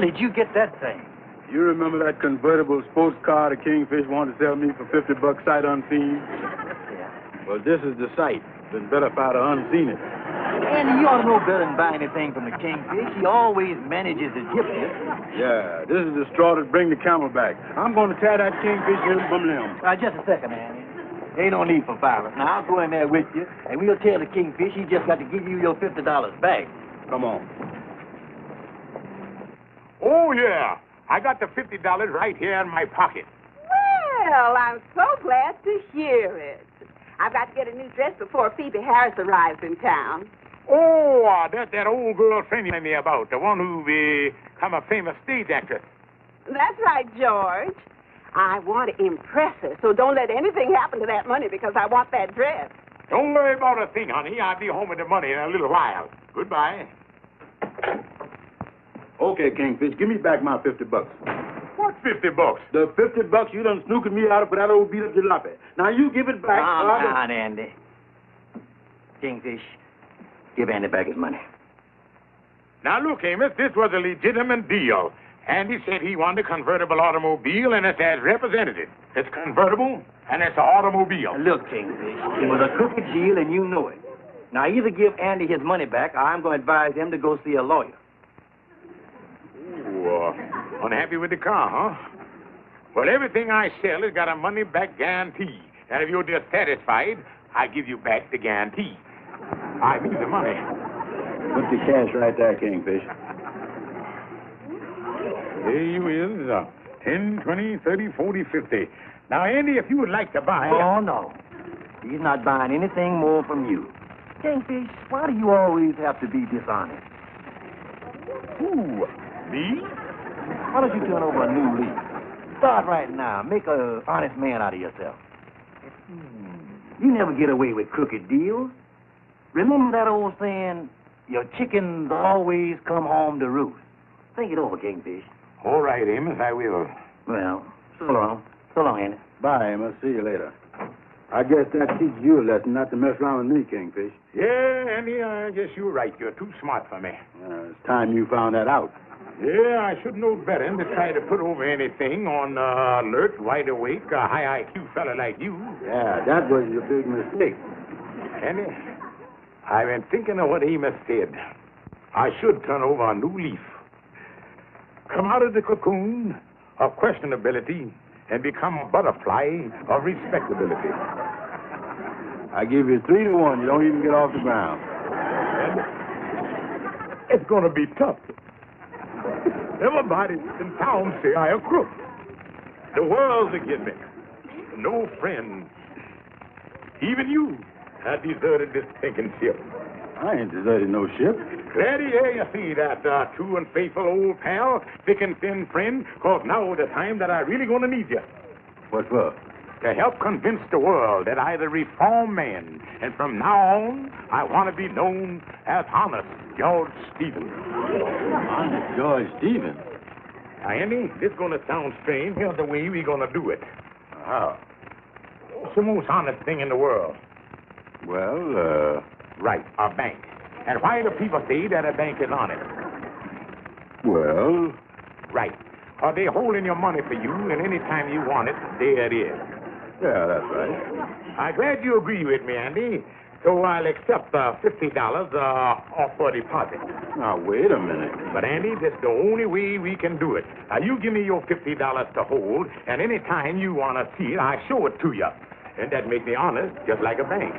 did you get that thing? You remember that convertible sports car the Kingfish wanted to sell me for $50 sight unseen? Yeah. Well, this is the sight. Been better if I'd have unseen it. Andy, you ought to know better than buy anything from the Kingfish. He always manages to gyp you. Yeah, this is the straw that bring the camel back. I'm going to tear that Kingfish limb from limb. Just a second, Andy. Ain't no need for violence. Now, I'll go in there with you, and we'll tell the Kingfish he just got to give you your $50 back. Come on. Oh, yeah. I got the $50 right here in my pocket. Well, I'm so glad to hear it. I've got to get a new dress before Phoebe Harris arrives in town. Oh, that's that old girl friend you told me about, the one who become a famous stage actress. That's right, George. I want to impress her, so don't let anything happen to that money because I want that dress. Don't worry about a thing, honey. I'll be home with the money in a little while. Goodbye. Okay, Kingfish, give me back my $50. What $50? The $50 you done snookered me out of for that old beat-up jalopy. Now you give it back. Calm down, Andy. Kingfish, give Andy back his money. Now, look, Amos, this was a legitimate deal. Andy said he wanted a convertible automobile, and it's as represented. It's convertible, and it's an automobile. Look, Kingfish, it was a crooked deal, and you know it. Now, either give Andy his money back, or I'm going to advise him to go see a lawyer. Ooh, unhappy with the car, huh? Well, everything I sell has got a money-back guarantee. And if you're dissatisfied, I give you back the guarantee. I mean the money. Put the cash right there, Kingfish. There you is. 10, 20, 30, 40, 50. Now, Andy, if you would like to buy... Oh, no. He's not buying anything more from you. Kingfish, why do you always have to be dishonest? Who? Me? Why don't you turn over a new leaf? Start right now. Make an honest man out of yourself. You never get away with crooked deals. Remember that old saying, your chickens always come home to roost. Think it over, Kingfish. All right, Amos, I will. Well, so long. So long, Andy. Bye, Amos. See you later. I guess that teaches you a lesson not to mess around with me, Kingfish. Yeah, Andy, I guess you're right. You're too smart for me. It's time you found that out. Yeah, I should know better than to try to put over anything on alert, wide awake, a high IQ fella like you. Yeah, that was your big mistake. Andy, I've been thinking of what Amos said. I should turn over a new leaf. Come out of the cocoon of questionability and become a butterfly of respectability. I give you 3 to 1. You don't even get off the ground. And it's going to be tough. Everybody in town say I a crook. The world's against me. No friends. Even you have deserted this sinking ship. I ain't deserted no ship. Glad to hear you see that, true and faithful old pal, thick and thin friend, because now is the time that I really going to need you. What for? To help convince the world that I'm a reformed man, and from now on, I want to be known as Honest George Stevens. Honest George Stevens? Now, Andy, this is going to sound strange. Here's the way we're going to do it. How? What's the most honest thing in the world? Well, Right, a bank. And why do people say that a bank is honest? well... Right. Are they holding your money for you, and any time you want it, there it is. Yeah, that's right. I'm glad you agree with me, Andy. So I'll accept the $50 off for deposit. Now, wait a minute. But, Andy, that's the only way we can do it. Now, you give me your $50 to hold, and any time you want to see it, I show it to you. And that makes me honest, just like a bank.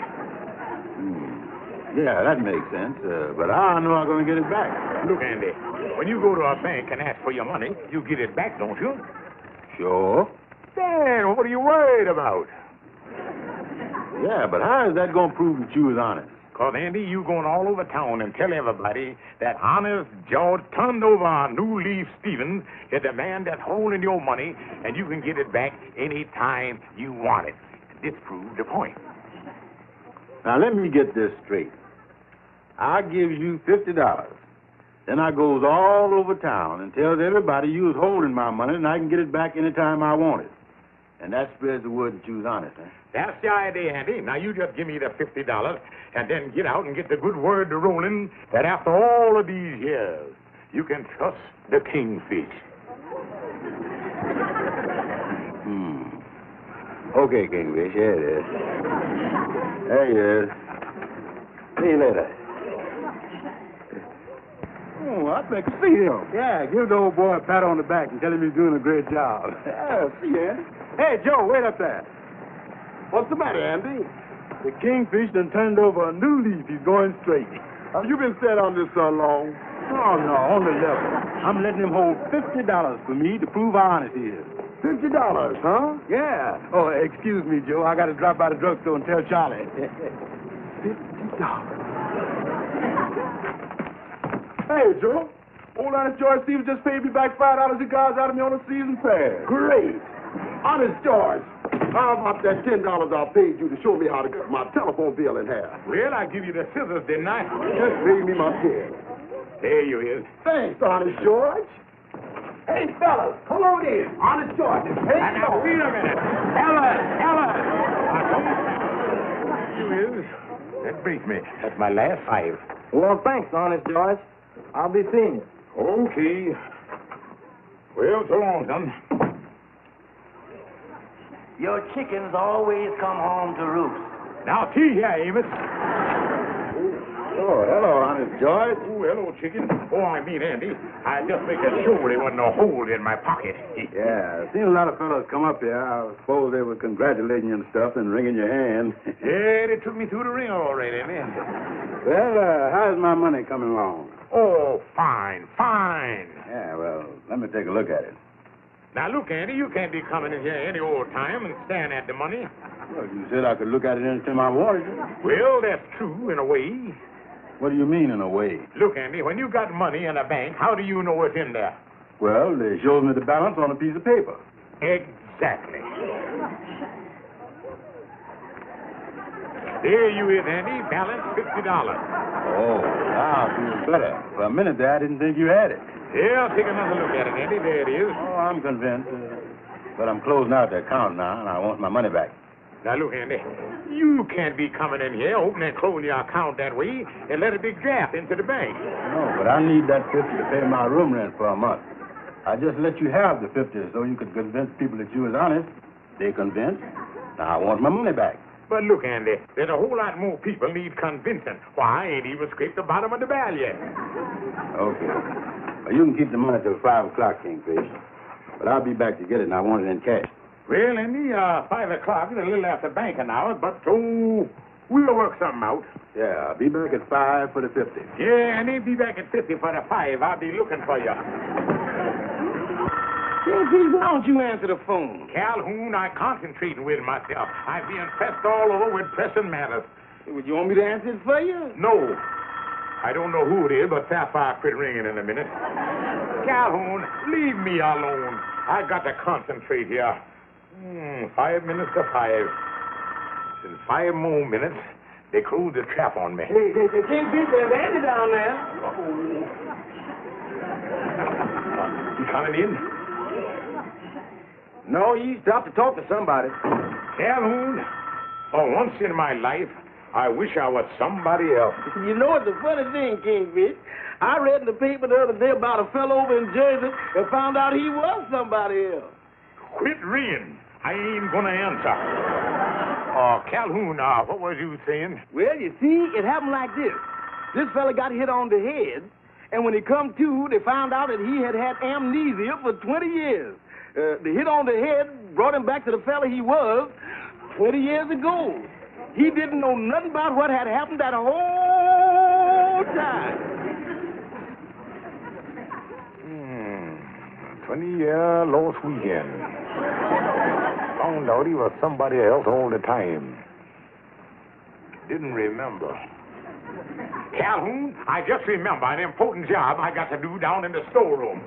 Yeah, that makes sense. But I know I'm going to get it back. Look, Andy, when you go to a bank and ask for your money, you get it back, don't you? Sure. Then what are you worried about? Yeah, but how is that going to prove that you was honest? Because, Andy, you going all over town and tell everybody that Honest George turned over a new leaf Stevens is the man that's holding your money, and you can get it back any time you want it. This proves the point. Now, let me get this straight. I give you $50. Then I goes all over town and tells everybody you was holding my money and I can get it back anytime I want it. And that spreads the word that you was honest, huh? That's the idea, Andy. Now, you just give me the $50 and then get out and get the good word to rolling that after all of these years, you can trust the Kingfish. Okay, Kingfish, here it is. There he is. See you later. Oh, I'd like to see him. Yeah, give the old boy a pat on the back and tell him he's doing a great job. Yeah, see you, Andy. Hey, Joe, wait up there. What's the matter, Andy? The Kingfish done turned over a new leaf. He's going straight. Have you been set on this so long? Oh, no, on the level. I'm letting him hold $50 for me to prove how honest he is. $50, huh? Yeah. Oh, excuse me, Joe. I got to drop by the drugstore and tell Charlie. $50. Hey, Joe. Old Honest George Stevens just paid me back $5 cigars out of me on a season pass. Great. Honest George, how about that $10 I paid you to show me how to cut my telephone bill in half? Well, I give you the scissors, didn't I? Just pay me my pen. There you is. Thanks, Honest George. Hey, fellas, come on in. Honest George. Hey, Now, wait a minute. Ellen! You is. That brings me. That's my last 5. Well, thanks, Honest George. I'll be seeing you. Okay. Well, so long, son. Your chickens always come home to roost. Now, see here, Amos. Oh, hello, Honest George. Oh, hello, chicken. Oh, I mean, Andy. I just making sure there wasn't no hole in my pocket. Yeah, I've seen a lot of fellows come up here. I suppose they were congratulating you and stuff and wringing your hand. Yeah, they took me through the ringer already, man. Well, how's my money coming along? Oh, fine. Yeah, well, let me take a look at it. Now, look, Andy, you can't be coming in here any old time and staring at the money. Well, you said I could look at it anytime I wanted to. Well, that's true in a way. What do you mean, in a way? Look, Andy, when you got money in a bank, how do you know it's in there? Well, they showed me the balance on a piece of paper. Exactly. There you is, Andy. Balance $50. Oh, now I feel better. For a minute there, I didn't think you had it. Yeah, take another look at it, Andy. There it is. Oh, I'm convinced. But I'm closing out the account now, and I want my money back. Now, look, Andy, you can't be coming in here, opening and closing your account that way, and let a big draft into the bank. No, but I need that $50 to pay my room rent for a month. I just let you have the $50 so you could convince people that you was honest. They convinced. Now I want my money back. But look, Andy, there's a whole lot more people need convincing. Why, I ain't even scraped the bottom of the barrel yet. Okay. Well, you can keep the money till 5 o'clock, Kingfish. But I'll be back to get it, and I want it in cash. Well, Andy, 5 o'clock is a little after banking hours, but, we'll work something out. Yeah, I'll be back at 5 for the 50. Yeah, Andy, be back at 50 for the 5. I'll be looking for you. Kingfish, why don't you answer the phone? Calhoun, I'm concentrating with myself. I'm being pressed all over with pressing matters. Would you want me to answer it for you? No. I don't know who it is, but Sapphire quit ringing in a minute. Calhoun, leave me alone. I got to concentrate here. 5 minutes to 5. In 5 more minutes, they close the trap on me. Hey, Kingfish, there's Andy down there. You coming in? No, he stopped to talk to somebody. Calhoun, for once in my life, I wish I was somebody else. You know, it's a funny thing, Kingfish. I read in the paper the other day about a fellow over in Jersey and found out he was somebody else. Quit ringing. I ain't gonna answer. Calhoun, what was you saying? Well, you see, it happened like this. This fella got hit on the head, and when he come to, they found out that he had amnesia for 20 years. The hit on the head brought him back to the fella he was 20 years ago. He didn't know nothing about what had happened that whole time. 20-year lost weekend. Found out he was somebody else all the time. Didn't remember. Calhoun, I just remember an important job I got to do down in the storeroom.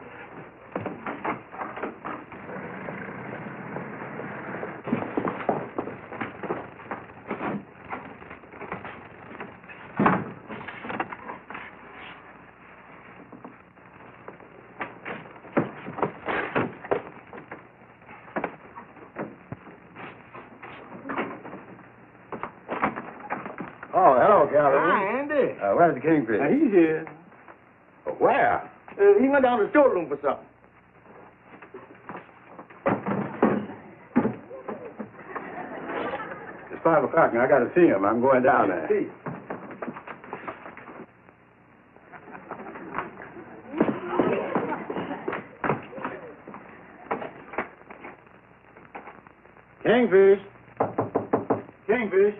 Oh, hello, Calhoun. Hi, Andy. Where's the Kingfish? He's here. Where? He went down to the storeroom for something. It's 5 o'clock and I got to see him. I'm going down there. Kingfish. Kingfish.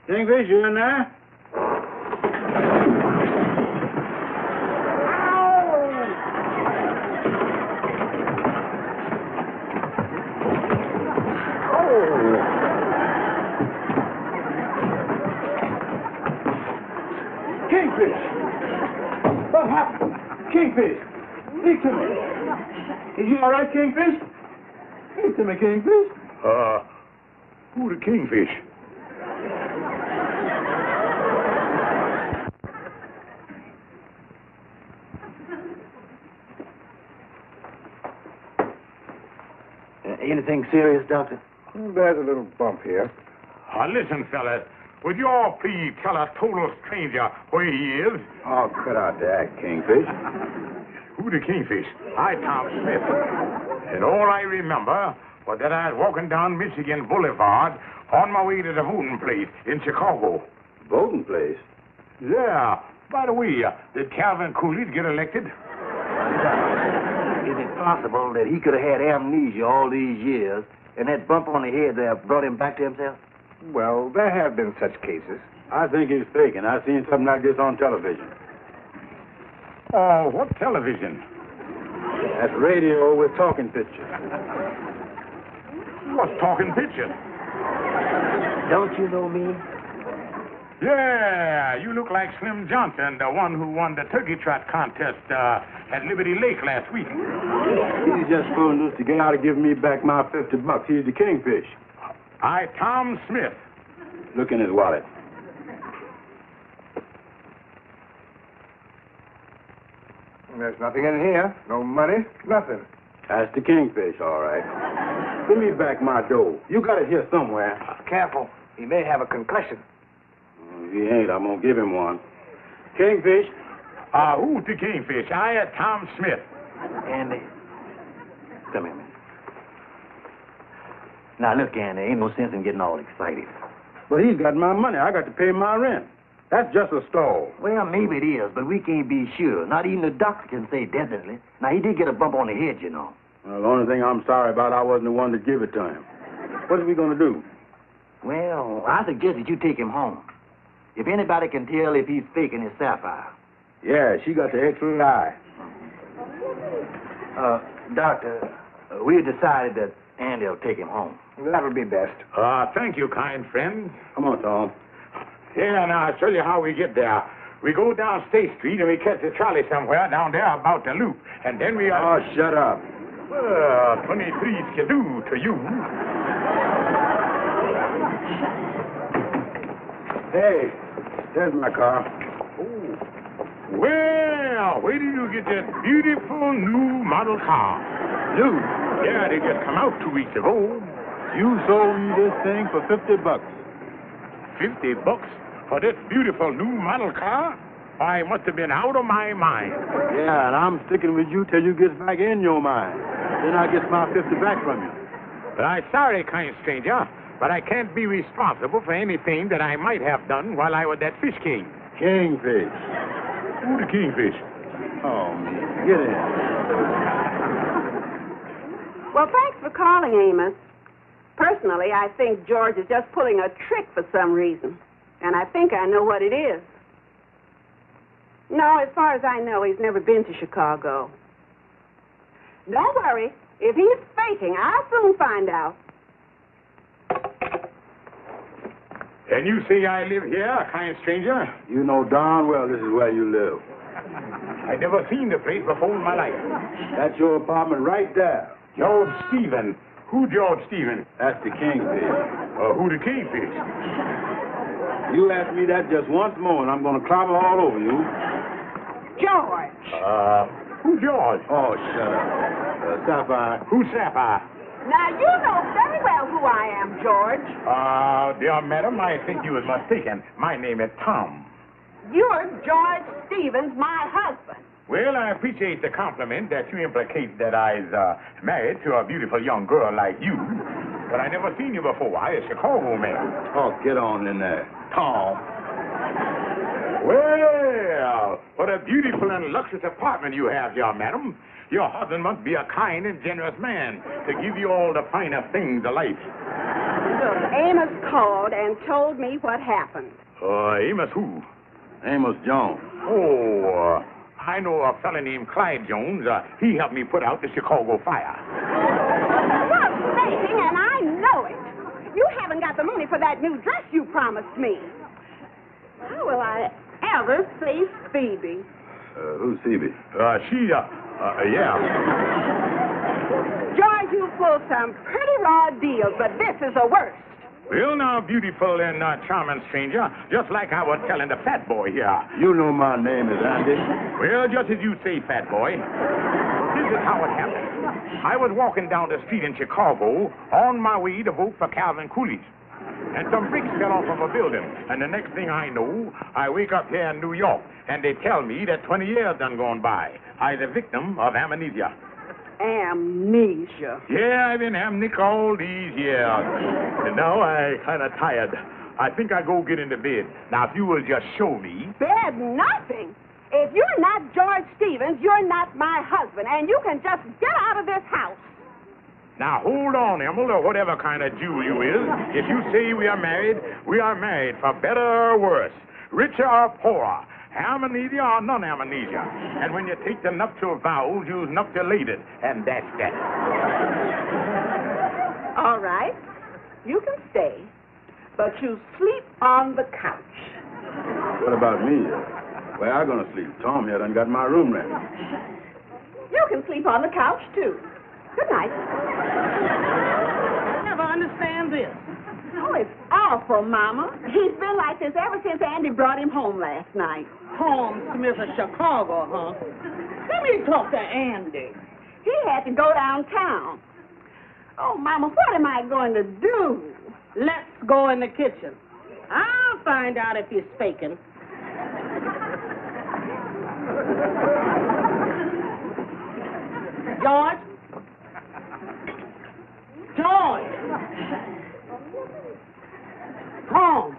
Kingfish, you in there? Kingfish! What happened? Kingfish! Speak to me. Is you all right, Kingfish? Speak to me, Kingfish. Who the Kingfish? Anything serious, Doctor? There's a little bump here. Listen, fellas. Would you all please tell a total stranger where he is? Oh, cut out that, Kingfish. Who the Kingfish? I, Tom Smith. And all I remember was that I was walking down Michigan Boulevard on my way to the voting place in Chicago. Voting place? Yeah. By the way, did Calvin Coolidge get elected? Is it possible that he could have had amnesia all these years and that bump on the head there brought him back to himself? Well, there have been such cases. I think he's faking. I've seen something like this on television. Oh, what television? That's radio with talking pictures. What's talking pictures? Don't you know me? Yeah, you look like Slim Johnson, the one who won the turkey trot contest at Liberty Lake last week. He's just fooling us to get out of giving me back my $50. He's the Kingfish. I, Tom Smith. Look in his wallet. There's nothing in here. No money, nothing. That's the Kingfish, all right. Give me back my dough. You got it here somewhere. Careful. He may have a concussion. If he ain't, I'm going to give him one. Kingfish. Who's the Kingfish? I, Tom Smith. Andy. Come here, man. Now, look, Andy, ain't no sense in getting all excited. But he's got my money. I got to pay my rent. That's just a stall. Well, maybe it is, but we can't be sure. Not even the doctor can say definitely. Now, he did get a bump on the head, you know. Well, the only thing I'm sorry about, I wasn't the one to give it to him. What are we going to do? Well, I suggest that you take him home. If anybody can tell if he's faking his sapphire. Yeah, she got the excellent eye. Doctor, we decided that Andy will take him home. That'll be best. Thank you, kind friend. Come on, Tom. Yeah, now I'll show you how we get there. We go down State Street and we catch a trolley somewhere down there about the loop. And then we... Oh, shut up. Well, 23 skidoo to you. Hey, there's my car. Oh. Well, where did you get that beautiful new model car? New? Yeah, they just come out 2 weeks ago. You sold me this thing for $50. $50 for this beautiful new model car? I must have been out of my mind. Yeah, and I'm sticking with you till you get back in your mind. Then I get my 50 back from you. But I'm sorry, kind stranger, but I can't be responsible for anything that I might have done while I was that fish king. Kingfish. Who the Kingfish? Oh, man. Get in. Well, thanks for calling, Amos. Personally, I think George is just pulling a trick for some reason. And I think I know what it is. No, as far as I know, he's never been to Chicago. Don't worry. If he's faking, I'll soon find out. And you say I live here, kind stranger? You know darn well this is where you live. I never seen the place before in my life. That's your apartment right there. George Stephen. Who George Stephen? That's the Kingfish. Who the Kingfish? You ask me that just once more, and I'm going to clobber all over you. George. Who George? Oh, shut up. Sapphire. Who's Sapphire? Now, you know very well who I am, George. Dear madam, I think you was mistaken. My name is Tom. you're George Stevens, my husband. Well, I appreciate the compliment that you implicate that I's married to a beautiful young girl like you. But I never seen you before. I a Chicago man. Oh, get on in there. Tom. Well, what a beautiful and luxurious apartment you have here, madam. Your husband must be a kind and generous man to give you all the finer things of life. Look, Amos called and told me what happened. Amos who? Amos Jones. Oh, I know a fellow named Clyde Jones. He helped me put out the Chicago fire. You're faking, and I know it. You haven't got the money for that new dress you promised me. How will I ever face Phoebe? Who's Phoebe? Yeah. George, you pulled some pretty raw deals, but this is the worst. Well, now, beautiful and charming stranger, just like I was telling the fat boy here. You know my name is Andy. Well, just as you say, fat boy. This is how it happened. I was walking down the street in Chicago on my way to vote for Calvin Coolidge. And some bricks fell off of a building. And the next thing I know, I wake up here in New York, and they tell me that 20 years done gone by. I the victim of amnesia. Amnesia. Yeah, I've been amnesic all these years. And now I kind of tired. I think I go get into bed. Now, if you will just show me. Bed nothing. If you're not George Stevens, you're not my husband, and you can just get out of this house. Now, hold on, Emil, or whatever kind of Jew you is. If you say we are married for better or worse, richer or poorer, amnesia or non-amnesia. And when you take the nuptial vows, you's nuptialated, and that's that. All right. You can stay, but you sleep on the couch. What about me? Where I gonna sleep? Tom here done got my room ready. You can sleep on the couch, too. Good night. I never understand this. Oh, it's awful, Mama. He's been like this ever since Andy brought him home last night. Tom Smith of Chicago, huh? Let me talk to Andy. He had to go downtown. Oh, Mama, what am I going to do? Let's go in the kitchen. I'll find out if he's faking. George? George! Tom!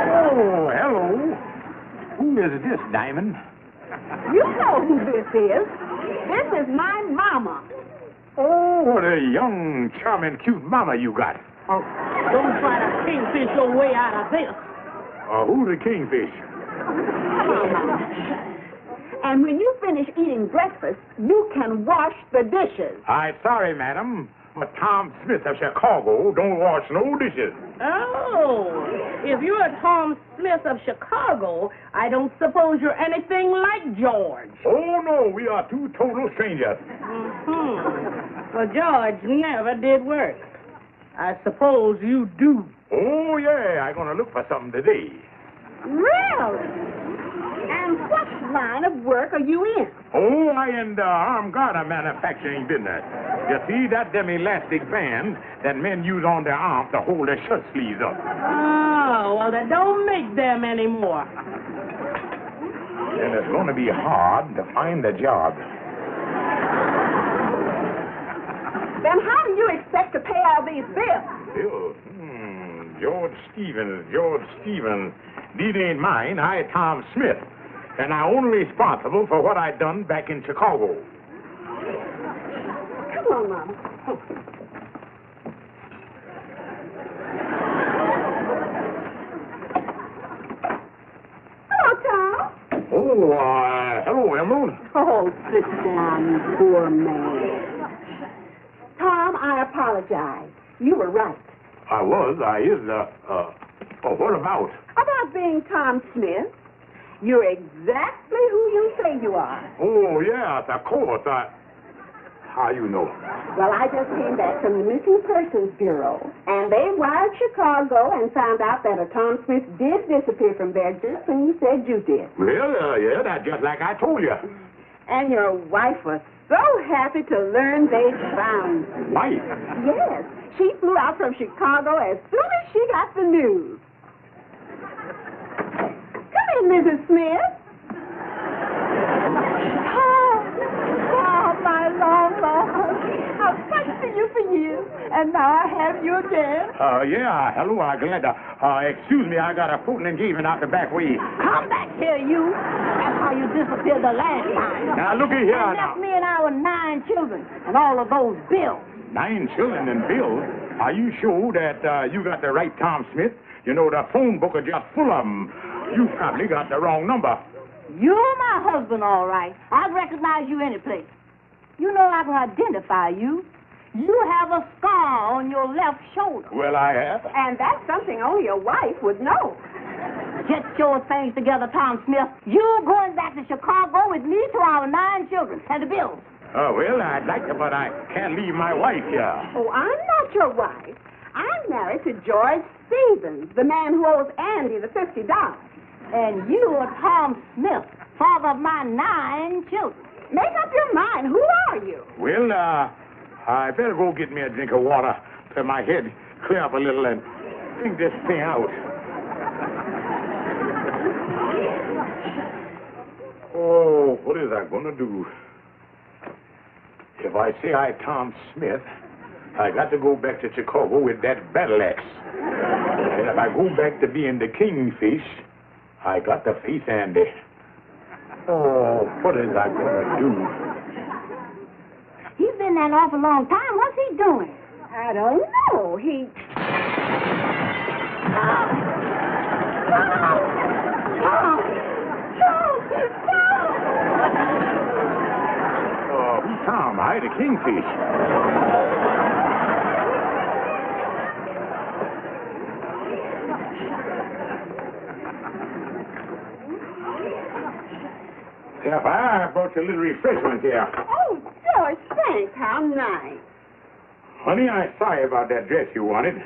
Oh, hello. Who is this, Diamond? You know who this is. This is my Mama. Oh, what a young, charming, cute mama you got. Oh, don't try to kingfish your way out of this. Who's the Kingfish? Come on, Mama. And when you finish eating breakfast, you can wash the dishes. I'm sorry, madam, but Tom Smith of Chicago don't wash no dishes. Oh, if you're Tom Smith of Chicago, I don't suppose you're anything like George. Oh, no, we are two total strangers. Well, George never did work. I suppose you do. Oh, yeah, I'm going to look for something today. Really? And what line of work are you in? Oh, I in the armed garter manufacturing business. You see, that them elastic band that men use on their arms to hold their shirt sleeves up. Oh, well, they don't make them anymore. And it's going to be hard to find a job. Then how do you expect to pay all these bills? Bill, George Stevens. These ain't mine. I Tom Smith. And I'm only responsible for what I done back in Chicago. Come on, Mama. Hello, Tom. Oh, hello, Emerald. Oh, sit down, you poor man. Tom, I apologize. You were right. I is, what about? About being Tom Smith. You're exactly who you say you are. Oh, yes, of course. How you know? Well, I just came back from the Missing Persons Bureau, and they wired Chicago and found out that a Tom Smith did disappear from there just when you said you did. Well, yeah, that's just like I told you. And your wife was so happy to learn they'd found you. Wife? Yes. She flew out from Chicago as soon as she got the news. Mrs. Smith. Oh, my long Lord. I've searched for you for years, and now I have you again. Yeah, hello, glad to. Excuse me, I got a photo engagement out the back way. Come back here, you. That's how you disappeared the last time. Now, looky here And now. left me and our 9 children and all of those bills. 9 children and bills. Are you sure that you got the right Tom Smith? You know, the phone book is just full of them. You probably got the wrong number. You're my husband, all right. I'd recognize you any place. You know I can identify you. You have a scar on your left shoulder. Well, I have. And that's something only a wife would know. Get your things together, Tom Smith. You're going back to Chicago with me to our 9 children and the bills. Well, I'd like to, but I can't leave my wife here. Oh, I'm not your wife. I'm married to George Stevens, the man who owes Andy the $50. And you are Tom Smith, father of my 9 children. Make up your mind. Who are you? Well, I better go get me a drink of water so my head clear up a little and think this thing out. Oh, what is I going to do? If I say I Tom Smith, I got to go back to Chicago with that battle axe. And if I go back to being the Kingfish, I got to face Andy. Oh, what is I going to do? He's been there an awful long time. What's he doing? I don't know. He... Oh, who's Tom? I the Kingfish. Yeah, I brought you a little refreshment here. Oh, George, thanks. How nice. Honey, I'm sorry about that dress you wanted.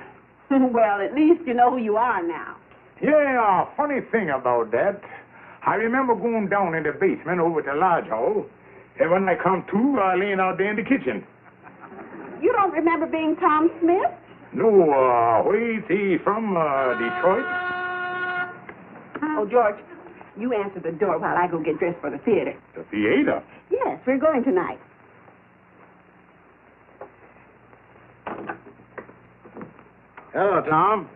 Well, at least you know who you are now. Yeah, funny thing about that. I remember going down in the basement over to Lodge Hall, and when I come to, laying out there in the kitchen. You don't remember being Tom Smith? No, wait, he's from Detroit. Oh, George, you answer the door while I go get dressed for the theater. The theater? Yes, we're going tonight. Hello, Tom.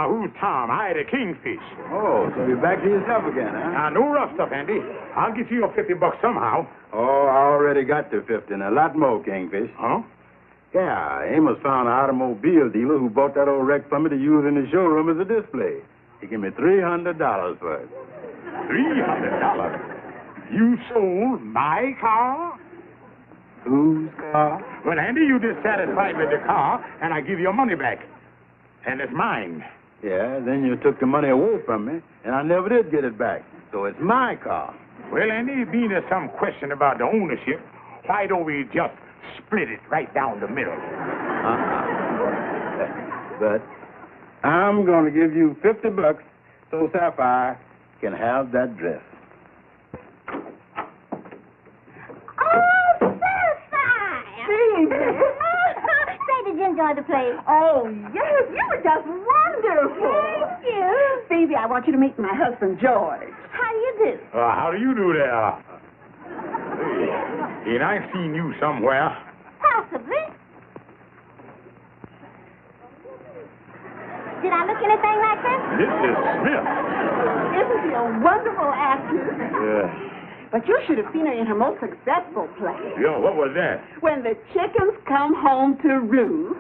Who's Tom? I the Kingfish. Oh, so you're back to yourself again, huh? No rough stuff, Andy. I'll get you your $50 somehow. Oh, I already got the 50 and a lot more, Kingfish. Huh? Yeah, Amos found an automobile dealer who bought that old wreck for me to use in the showroom as a display. He gave me $300 for it. $300? You sold my car? Whose car? Well, Andy, you dissatisfied with the car, and I give you your money back. And it's mine. Yeah, then you took the money away from me, and I never did get it back. So it's my car. Well, Andy, being there's some question about the ownership, why don't we just split it right down the middle? But I'm going to give you $50 so Sapphire can have that dress. Oh, Sapphire! Say, did you enjoy the play? Oh, yes, you were just wonderful. Thank you. Phoebe, I want you to meet my husband, George. How do you do? How do you do there? Hey, ain't I seen you somewhere? Possibly. Did I look anything like this? Mrs. Smith. Isn't she a wonderful actress? Yeah. But you should have seen her in her most successful play. Yo, what was that? When the chickens come home to roost.